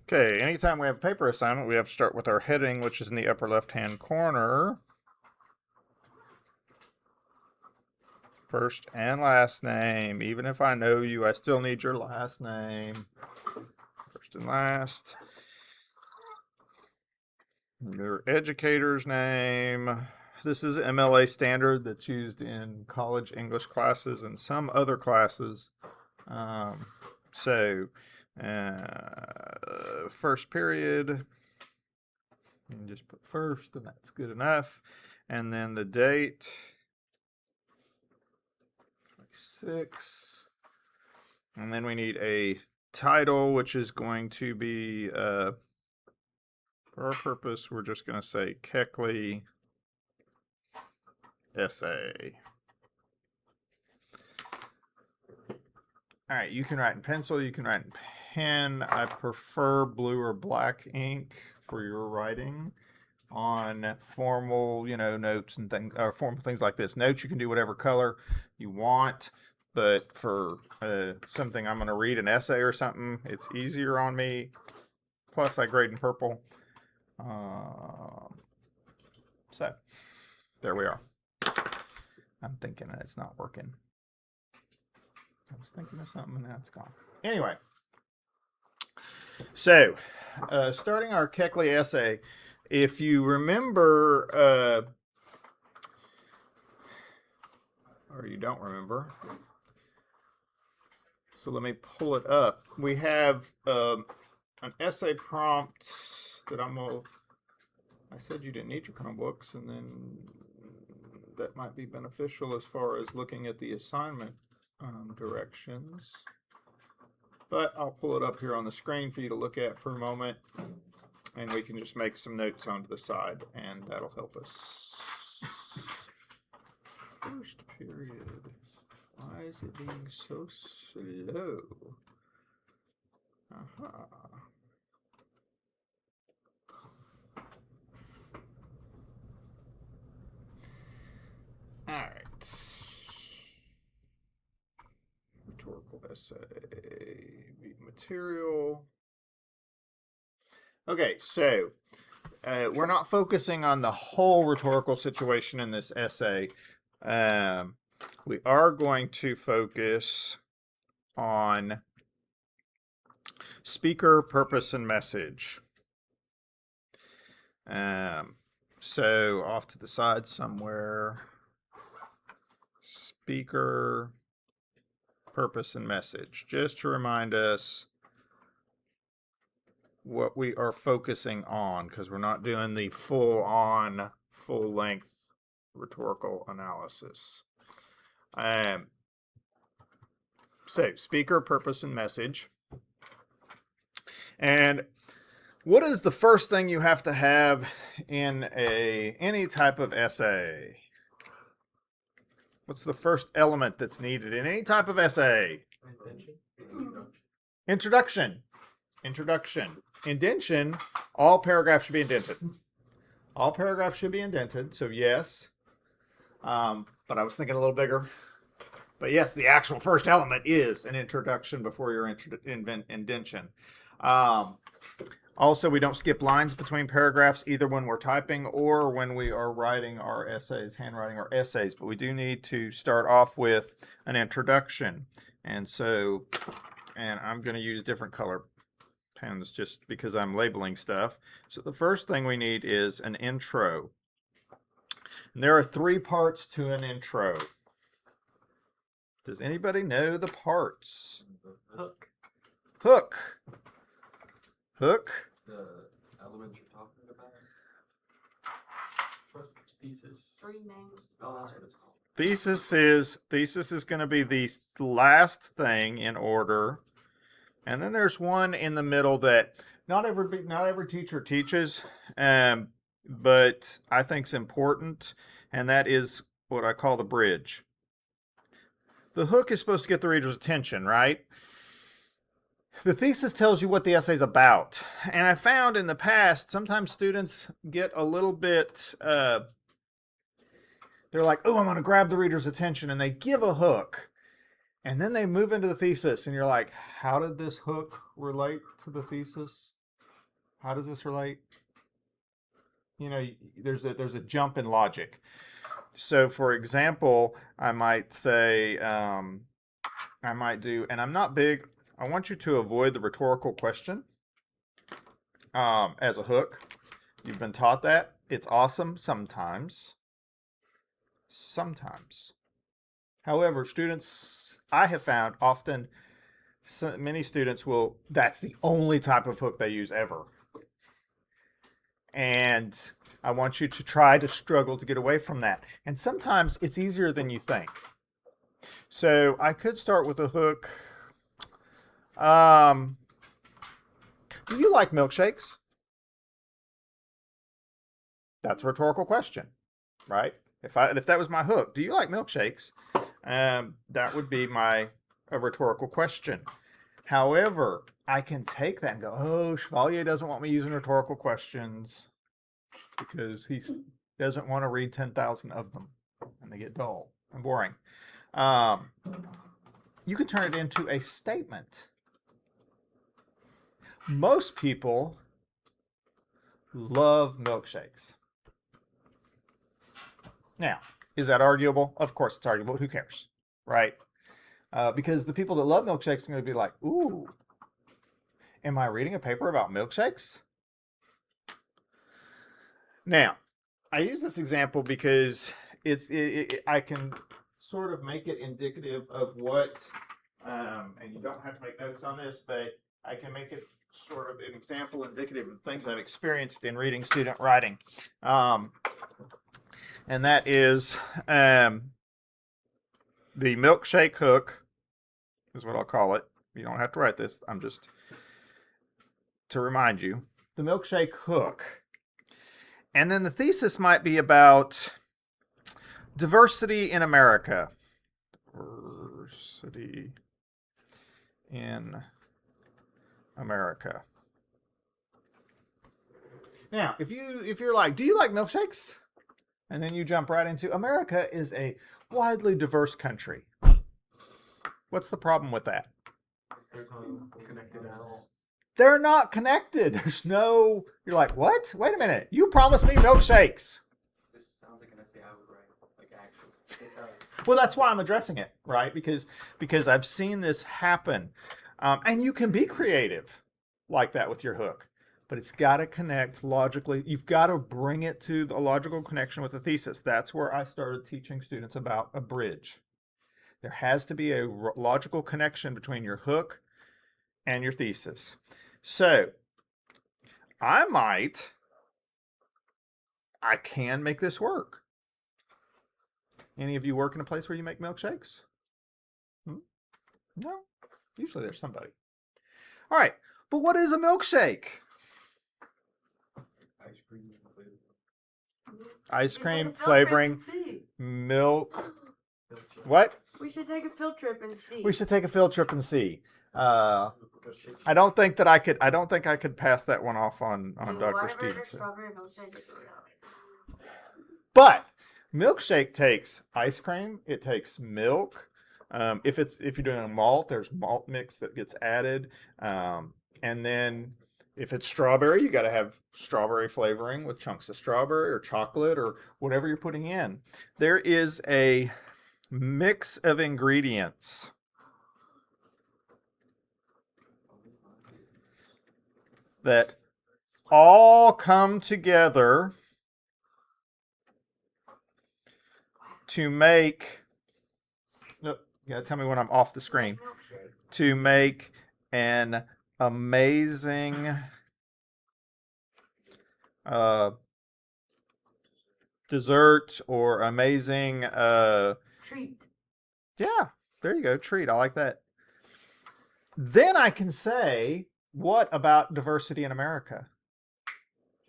Okay, anytime we have a paper assignment, we have to start with our heading, which is in the upper left-hand corner. First and last name. Even if I know you, I still need your last name. First and last. Your educator's name. This is MLA standard that's used in college English classes and some other classes. First period. You can just put first, and that's good enough. And then the date. 26. And then we need a title, which is going to be, for our purpose, we're just going to say Keckley essay. All right, you can write in pencil, you can write in pen. I prefer blue or black ink for your writing on formal, notes and things, or formal things like this. Notes, you can do whatever color you want, but for something I'm going to read, an essay or something, it's easier on me. Plus, I grade in purple. So, there we are. I'm thinking it's not working. I was thinking of something and now it's gone. Anyway, so starting our Keckley essay, if you remember, or you don't remember, so let me pull it up. We have an essay prompt that I said you didn't need your Chromebooks, and then that might be beneficial as far as looking at the assignment directions. But I'll pull it up here on the screen for you to look at for a moment, and we can just make some notes onto the side, and that'll help us. First period. Why is it being so slow? Aha. All right. Rhetorical essay, material. Okay, so we're not focusing on the whole rhetorical situation in this essay. We are going to focus on speaker, purpose, and message. So off to the side somewhere, speaker, purpose, and message, just to remind us what we are focusing on, because we're not doing the full-length rhetorical analysis. So speaker, purpose, and message. And what is the first thing you have to have in any type of essay? What's the first element that's needed in any type of essay? Introduction. Indention. All paragraphs should be indented. All paragraphs should be indented, so yes. But I was thinking a little bigger. But yes, the actual first element is an introduction before your indention. Also, we don't skip lines between paragraphs, either when we're typing or when we are writing our essays, handwriting our essays. But we do need to start off with an introduction. And I'm going to use different color pens just because I'm labeling stuff. So the first thing we need is an intro. And there are 3 parts to an intro. Does anybody know the parts? Hook. The elements you're talking about. Hook. Thesis. Oh, that's what it's called. Thesis is going to be the last thing in order. And then there's one in the middle that not every teacher teaches, but I think is important, and that is what I call the bridge. The hook is supposed to get the reader's attention, right? The thesis tells you what the essay's about. And I found in the past, sometimes students get a little bit, they're like, oh, I'm going to grab the reader's attention, and they give a hook. And then they move into the thesis, and you're like, how did this hook relate to the thesis? How does this relate? You know, there's a jump in logic. So, for example, I might say, I might do, and I'm not big. I want you to avoid the rhetorical question as a hook. You've been taught that. It's awesome sometimes. Sometimes. However, students, I have found often, many students will, that's the only type of hook they use ever. And I want you to try to struggle to get away from that. And sometimes it's easier than you think. So I could start with a hook. Do you like milkshakes? That's a rhetorical question, right? If that was my hook, do you like milkshakes? That would be a rhetorical question. However, I can take that and go, oh, Chevalier doesn't want me using rhetorical questions because he doesn't want to read 10,000 of them, and they get dull and boring. You can turn it into a statement. Most people love milkshakes. Now, is that arguable? Of course it's arguable. Who cares, right? Because the people that love milkshakes are going to be like, ooh, am I reading a paper about milkshakes? Now, I use this example because I can sort of make it indicative of what, and you don't have to make notes on this, but I can make it sort of an example indicative of things I've experienced in reading student writing. And that is the milkshake hook is what I'll call it. You don't have to write this. I'm just to remind you. The milkshake hook. And then the thesis might be about diversity in America. Diversity in America. Now, if you're like, do you like milkshakes? And then you jump right into America is a widely diverse country. What's the problem with that? There's no connected at all. They're not connected. There's no, you're like, what? Wait a minute. You promised me milkshakes. This sounds like an essay I would write. Like, actually. It does. Well, that's why I'm addressing it, right? Because I've seen this happen. And you can be creative like that with your hook. But it's got to connect logically. You've got to bring it to a logical connection with the thesis. That's where I started teaching students about a bridge. There has to be a logical connection between your hook and your thesis. So, I can make this work. Any of you work in a place where you make milkshakes? No? Usually there's somebody. All right, but what is a milkshake? Ice cream flavoring. Ice cream, We should take a field trip flavoring, and see. milk. What? We should take a field trip and see. We should take a field trip and see. I don't think I could pass that one off on Dr. Whataburger, Stevenson. strawberry milkshake, they throw it out. But milkshake takes ice cream. It takes milk. If you're doing a malt, there's malt mix that gets added. And then if it's strawberry, you got to have strawberry flavoring with chunks of strawberry or chocolate or whatever you're putting in. There is a mix of ingredients that all come together to make, you gotta tell me when I'm off the screen, Milkshake. to make an amazing dessert or amazing, Treat. yeah, there you go, treat. I like that. Then I can say, what about diversity in America?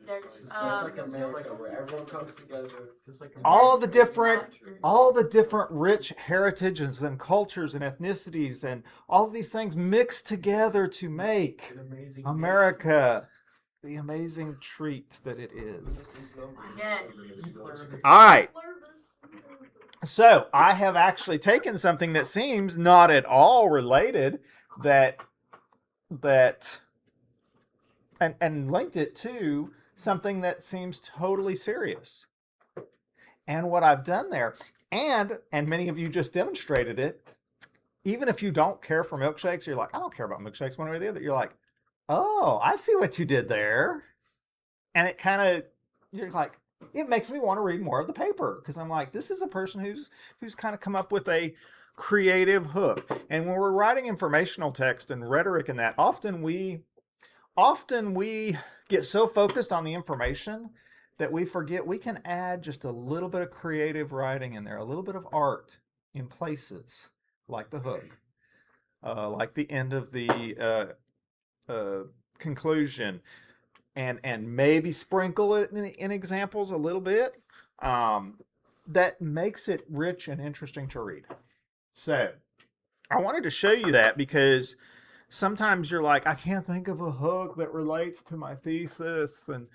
There's, Just like America, where everyone comes together. Just like All the different Natural. all the different rich heritages and cultures and ethnicities and all of these things mixed together to make an amazing America the amazing treat that it is. Yes. All right. So I have actually taken something that seems not at all related that and linked it to something that seems totally serious. And what I've done there, and many of you just demonstrated it, even if you don't care for milkshakes, you're like, I don't care about milkshakes one way or the other. You're like, oh, I see what you did there. And it kind of, you're like, it makes me want to read more of the paper because I'm like, this is a person who's kind of come up with a creative hook. And when we're writing informational text and rhetoric and that, often we get so focused on the information that we forget we can add just a little bit of creative writing in there, a little bit of art in places like the hook, like the end of the conclusion, and maybe sprinkle it in examples a little bit. That makes it rich and interesting to read. So I wanted to show you that because sometimes you're like, I can't think of a hook that relates to my thesis. And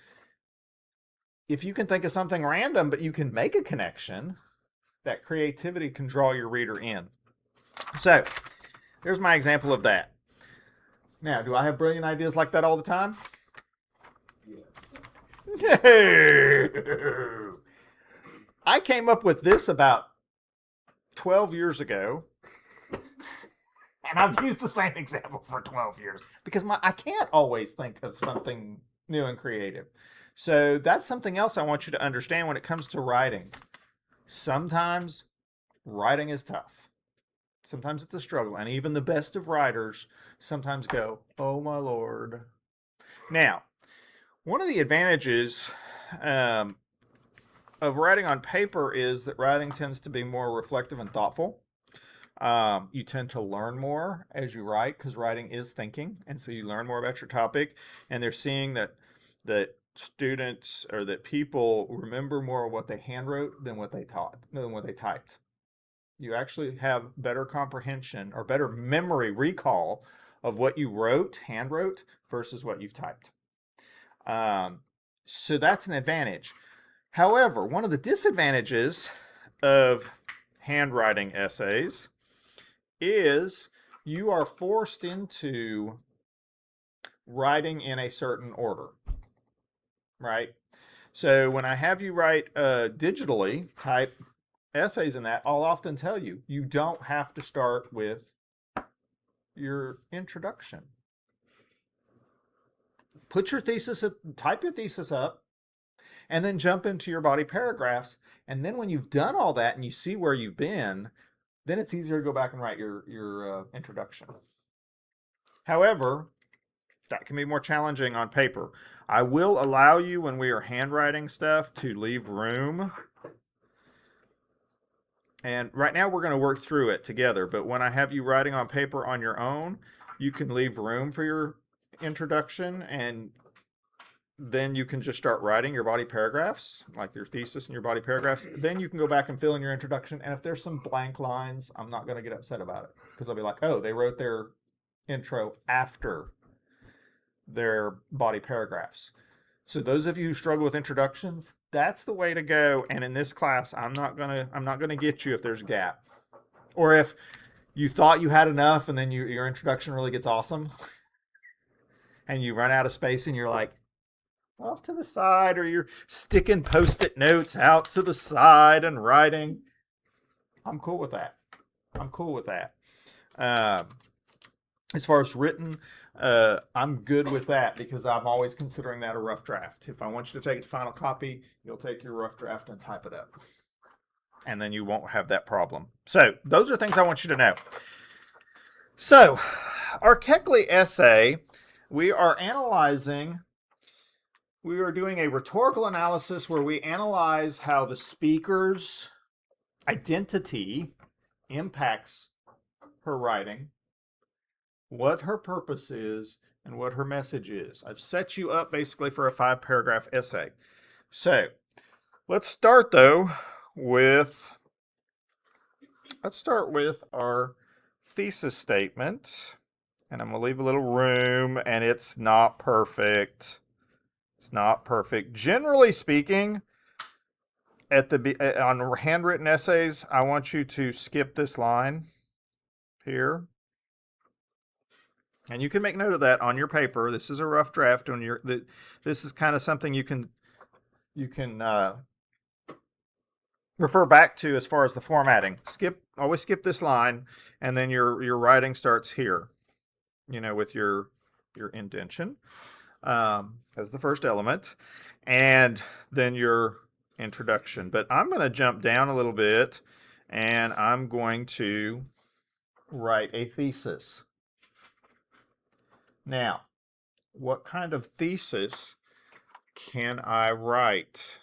if you can think of something random, but you can make a connection, that creativity can draw your reader in. So here's my example of that. Now, do I have brilliant ideas like that all the time? Yeah. No. I came up with this about 12 years ago. And I've used the same example for 12 years because I can't always think of something new and creative. So that's something else I want you to understand when it comes to writing. Sometimes writing is tough. Sometimes it's a struggle. And even the best of writers sometimes go, oh my Lord. Now, one of the advantages of writing on paper is that writing tends to be more reflective and thoughtful. You tend to learn more as you write because writing is thinking, and so you learn more about your topic. And they're seeing that students or that people remember more of what they handwrote than what they typed. You actually have better comprehension or better memory recall of what you handwrote versus what you've typed. So that's an advantage. However, one of the disadvantages of handwriting essays is you are forced into writing in a certain order, right? So when I have you write digitally, type essays in that, I'll often tell you, you don't have to start with your introduction. Put your thesis, type your thesis up, and then jump into your body paragraphs. And then when you've done all that and you see where you've been, then it's easier to go back and write your introduction. However, that can be more challenging on paper. I will allow you, when we are handwriting stuff, to leave room. And right now we're going to work through it together. But when I have you writing on paper on your own, you can leave room for your introduction, and then you can just start writing your body paragraphs, like your thesis and your body paragraphs. Then you can go back and fill in your introduction. And if there's some blank lines, I'm not going to get upset about it because I'll be like, oh, they wrote their intro after their body paragraphs. So those of you who struggle with introductions, that's the way to go. And in this class, I'm not gonna get you if there's a gap, or if you thought you had enough and then your introduction really gets awesome, and you run out of space and you're like off to the side, or you're sticking post-it notes out to the side and writing. I'm cool with that. As far as written, I'm good with that because I'm always considering that a rough draft. If I want you to take it to final copy, you'll take your rough draft and type it up. And then you won't have that problem. So those are things I want you to know. So our Keckley essay, we are doing a rhetorical analysis where we analyze how the speaker's identity impacts her writing, what her purpose is, and what her message is. I've set you up basically for a 5-paragraph essay. So let's start with our thesis statement. And I'm going to leave a little room, and it's not perfect. Generally speaking, on handwritten essays, I want you to skip this line here. And you can make note of that on your paper. This is a rough draft. This is kind of something you can refer back to as far as the formatting. Always skip this line, and then your writing starts here. With your indentation as the first element, and then your introduction. But I'm going to jump down a little bit, and I'm going to write a thesis. Now, what kind of thesis can I write?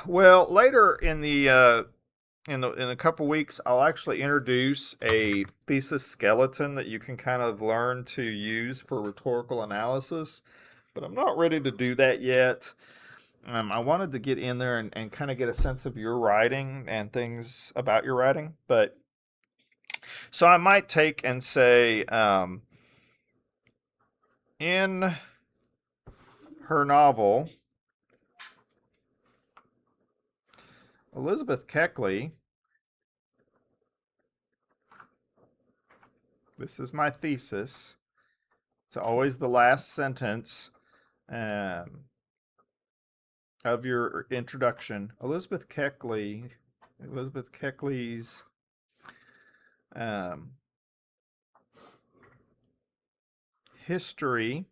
Well, later in a couple weeks, I'll actually introduce a thesis skeleton that you can kind of learn to use for rhetorical analysis, but I'm not ready to do that yet. I wanted to get in there and kind of get a sense of your writing and things about your writing, but so I might take and say, in her novel, Elizabeth Keckley, this is my thesis. It's always the last sentence of your introduction. Elizabeth Keckley's history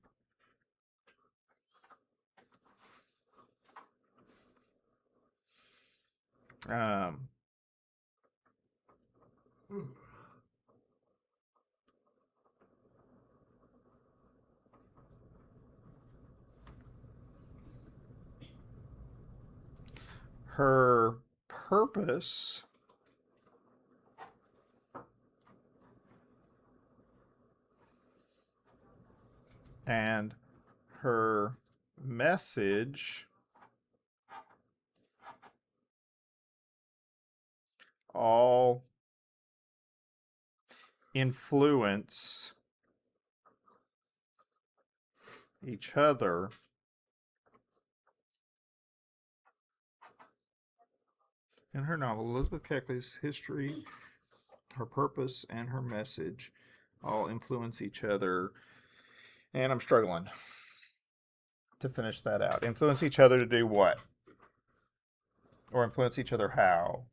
her purpose and her message all influence each other in her novel. Elizabeth Keckley's history, her purpose, and her message all influence each other. And I'm struggling to finish that out. Influence each other to do what? Or influence each other how?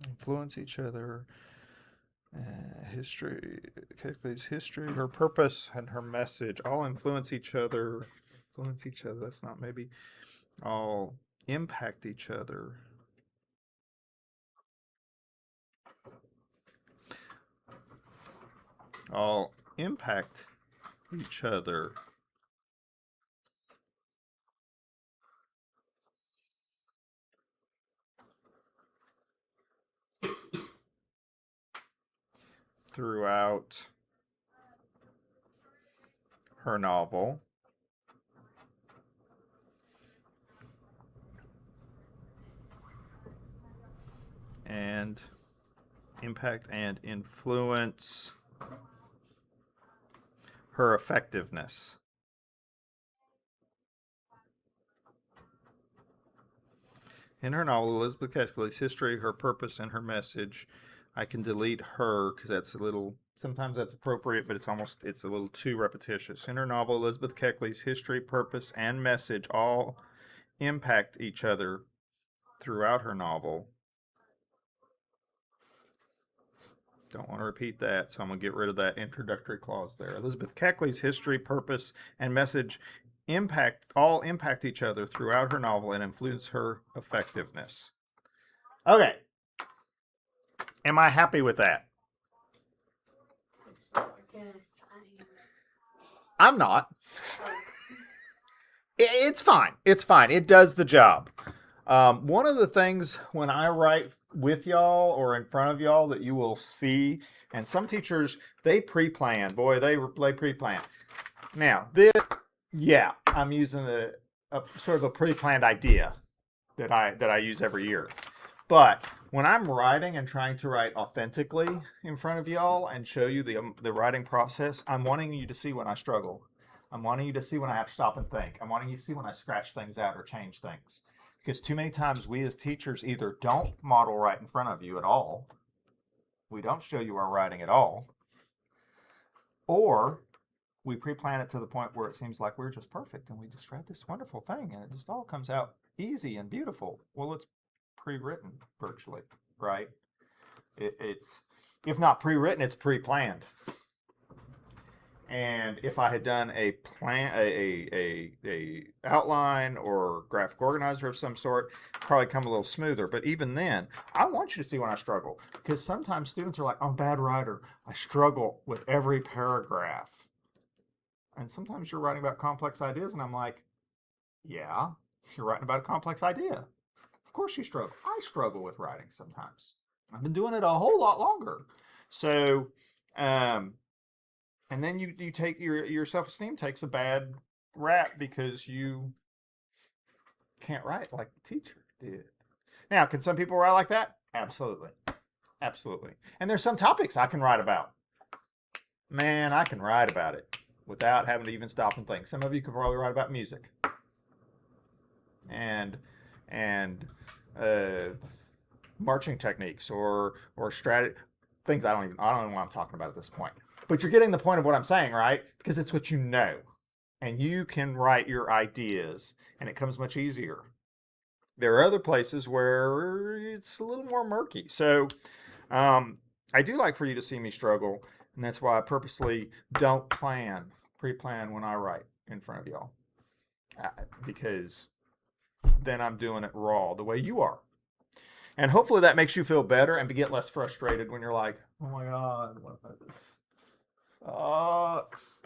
Influence each other. History, Keckley's history, her purpose, and her message all influence each other. Influence each other. That's not maybe. All impact each other. All impact each other. Throughout her novel. And impact and influence her effectiveness. In her novel, Elizabeth Keckley's history, her purpose, and her message, I can delete her because that's a little, sometimes that's appropriate, but it's a little too repetitious. In her novel, Elizabeth Keckley's history, purpose, and message all impact each other throughout her novel. Don't want to repeat that, so I'm going to get rid of that introductory clause there. Elizabeth Keckley's history, purpose, and message impact each other throughout her novel and influence her effectiveness. Okay. Am I happy with that? Yes, I'm not. It's fine. It's fine. It does the job. One of the things when I write with y'all or in front of y'all that you will see, and some teachers, they pre-plan. Boy, they pre-plan. Now, I'm using a sort of a pre-planned idea that I use every year. But when I'm writing and trying to write authentically in front of y'all and show you the writing process, I'm wanting you to see when I struggle. I'm wanting you to see when I have to stop and think. I'm wanting you to see when I scratch things out or change things. Because too many times we as teachers either don't model right in front of you at all, we don't show you our writing at all, or we pre-plan it to the point where it seems like we're just perfect and we just write this wonderful thing and it just all comes out easy and beautiful. Well, it's pre-written virtually, right? It's, if not pre-written, it's pre-planned. And if I had done a plan, a outline or graphic organizer of some sort, probably come a little smoother. But even then, I want you to see when I struggle, because sometimes students are like, "I'm a bad writer. I struggle with every paragraph." And sometimes you're writing about complex ideas, and I'm like, "Yeah, you're writing about a complex idea. Of course you struggle. I struggle with writing sometimes. I've been doing it a whole lot longer." So, and then you take your self-esteem takes a bad rap because you can't write like the teacher did. Now, can some people write like that? Absolutely. Absolutely. And there's some topics I can write about. Man, I can write about it without having to even stop and think. Some of you could probably write about music and marching techniques or strategy, things I don't know what I'm talking about at this point. But you're getting the point of what I'm saying, right? Because it's what you know. And you can write your ideas, and it comes much easier. There are other places where it's a little more murky. So I do like for you to see me struggle, and that's why I purposely don't pre-plan when I write in front of y'all. Because then I'm doing it raw, the way you are. And hopefully that makes you feel better and get less frustrated when you're like, "Oh my God, what about this? Sucks."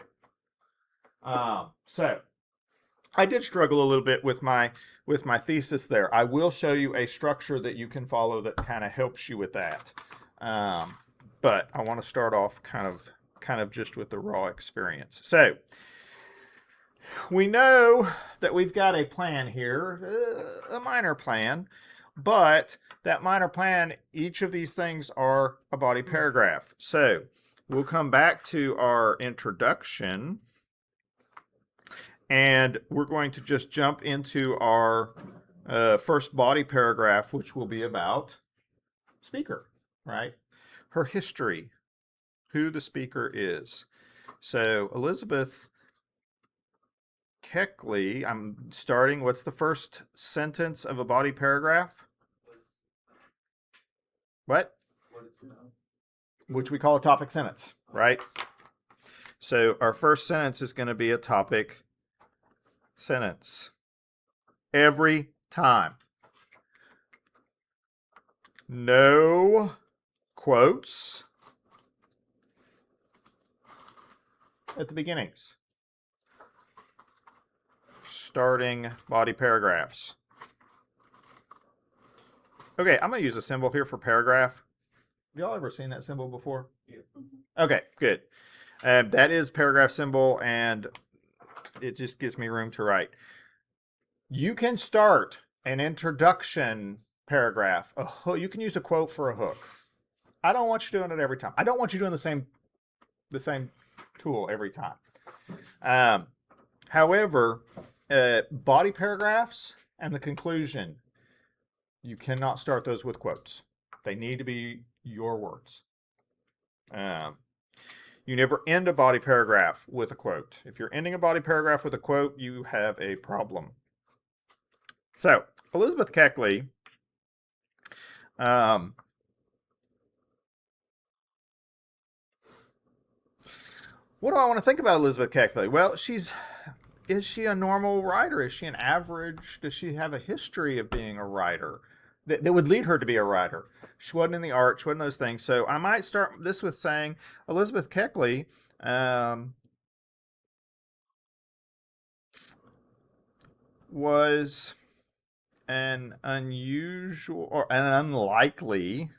So I did struggle a little bit with my thesis there. I will show you a structure that you can follow that kind of helps you with that. But I want to start off kind of just with the raw experience. So we know that we've got a plan here, a minor plan, but that minor plan, each of these things are a body paragraph. So we'll come back to our introduction, and we're going to just jump into our first body paragraph, which will be about speaker, right? Her history, who the speaker is. So Elizabeth Keckley, I'm starting, what's the first sentence of a body paragraph? What? Which we call a topic sentence, right? So our first sentence is going to be a topic sentence. Every time. No quotes at the beginnings. Starting body paragraphs. Okay, I'm going to use a symbol here for paragraph. Have y'all ever seen that symbol before? Yeah. Okay, good. That is paragraph symbol, and it just gives me room to write. You can start an introduction paragraph. You can use a quote for a hook. I don't want you doing it every time. I don't want you doing the same tool every time. However, body paragraphs and the conclusion, you cannot start those with quotes. They need to be your words. You never end a body paragraph with a quote. If you're ending a body paragraph with a quote, you have a problem. So, Elizabeth Keckley, what do I want to think about Elizabeth Keckley? Well, is she a normal writer? Is she an average? Does she have a history of being a writer that would lead her to be a writer? She wasn't in the arts, she wasn't those things. So I might start this with saying Elizabeth Keckley was an unusual or an unlikely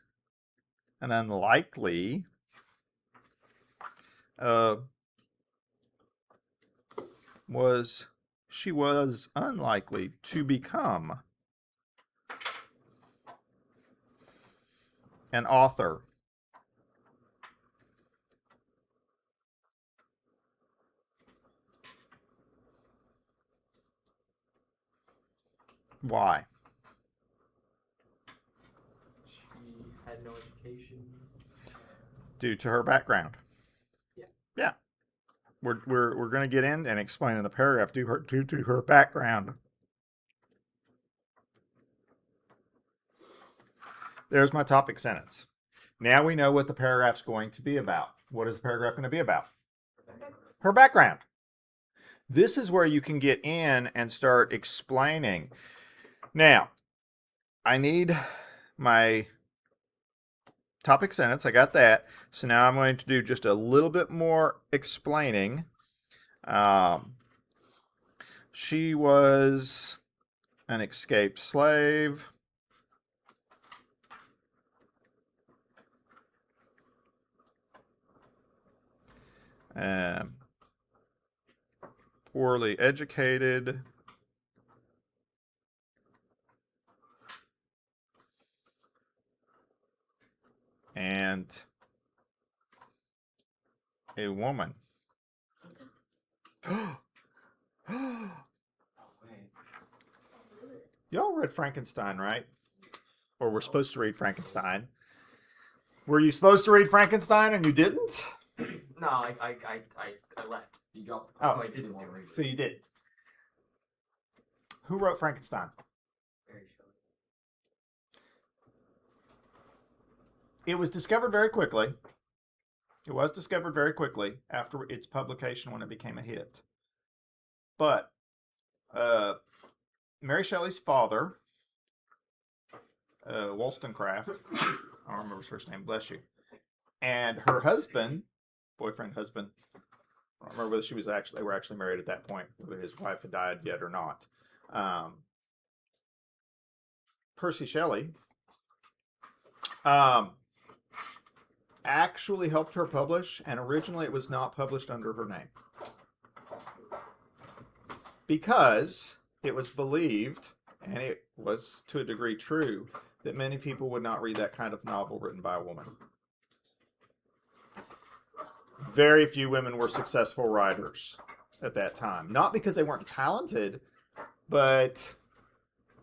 she was unlikely to become an author. Why? She had no education. Due to her background. Yeah. Yeah. We're going to get in and explain in the paragraph due to her background. There's my topic sentence. Now we know what the paragraph's going to be about. What is the paragraph going to be about? Her background. This is where you can get in and start explaining. Now, I need my topic sentence. I got that. So now I'm going to do just a little bit more explaining. She was an escaped slave. Poorly educated. And a woman. Y'all read Frankenstein, right? Or were supposed to read Frankenstein. Were you supposed to read Frankenstein and you didn't? No, I left. You dropped. Oh. So I didn't want to read. So you didn't. Who wrote Frankenstein? Very short. It was discovered very quickly. It was discovered very quickly after its publication when it became a hit. But Mary Shelley's father, Wollstonecraft, I don't remember his first name, bless you, and her husband, boyfriend, husband, I don't remember whether they were actually married at that point, whether his wife had died yet or not. Percy Shelley actually helped her publish, and originally it was not published under her name because it was believed, and it was to a degree true, that many people would not read that kind of novel written by a woman. Very few women were successful writers at that time. Not because they weren't talented, but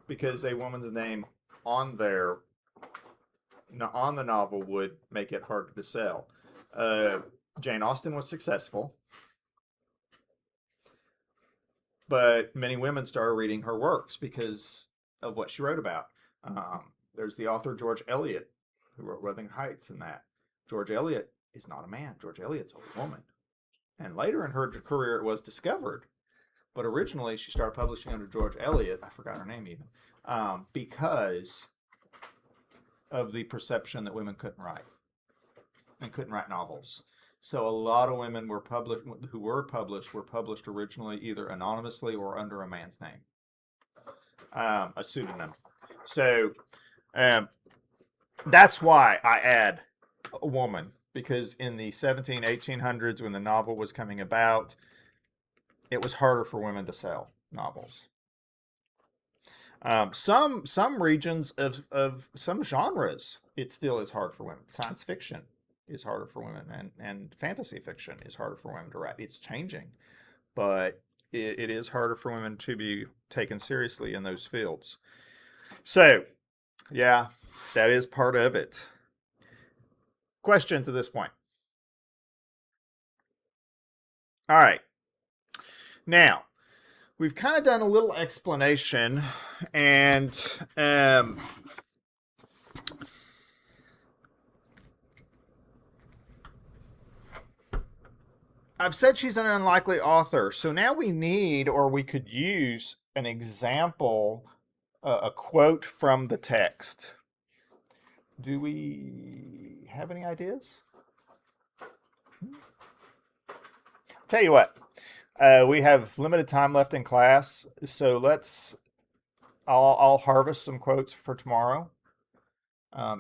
because a woman's name on the novel would make it harder to sell. Jane Austen was successful, but many women started reading her works because of what she wrote about. There's the author George Eliot, who wrote Wuthering Heights and that. George Eliot is not a man. George Eliot's a woman. And later in her career, it was discovered. But originally, she started publishing under George Eliot. I forgot her name even. Because of the perception that women couldn't write and couldn't write novels. So a lot of women were published originally either anonymously or under a man's name, a pseudonym. So that's why I add a woman, because in the 1800s when the novel was coming about, it was harder for women to sell novels. Some regions of some genres, it still is hard for women. Science fiction is harder for women, and fantasy fiction is harder for women to write. It's changing, but it is harder for women to be taken seriously in those fields. So, yeah, that is part of it. Question to this point. All right. Now, we've kind of done a little explanation, and I've said she's an unlikely author. So now we need, or we could use, an example, a quote from the text. Do we have any ideas? Tell you what. We have limited time left in class, so I'll harvest some quotes for tomorrow.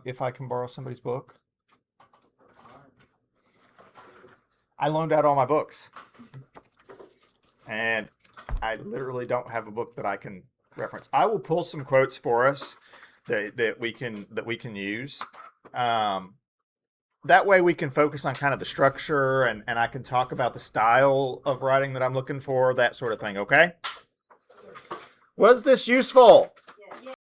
If I can borrow somebody's book. I loaned out all my books, and I literally don't have a book that I can reference. I will pull some quotes for us that we can use. That way we can focus on kind of the structure, and I can talk about the style of writing that I'm looking for, that sort of thing, okay? Was this useful? Yeah. Yeah.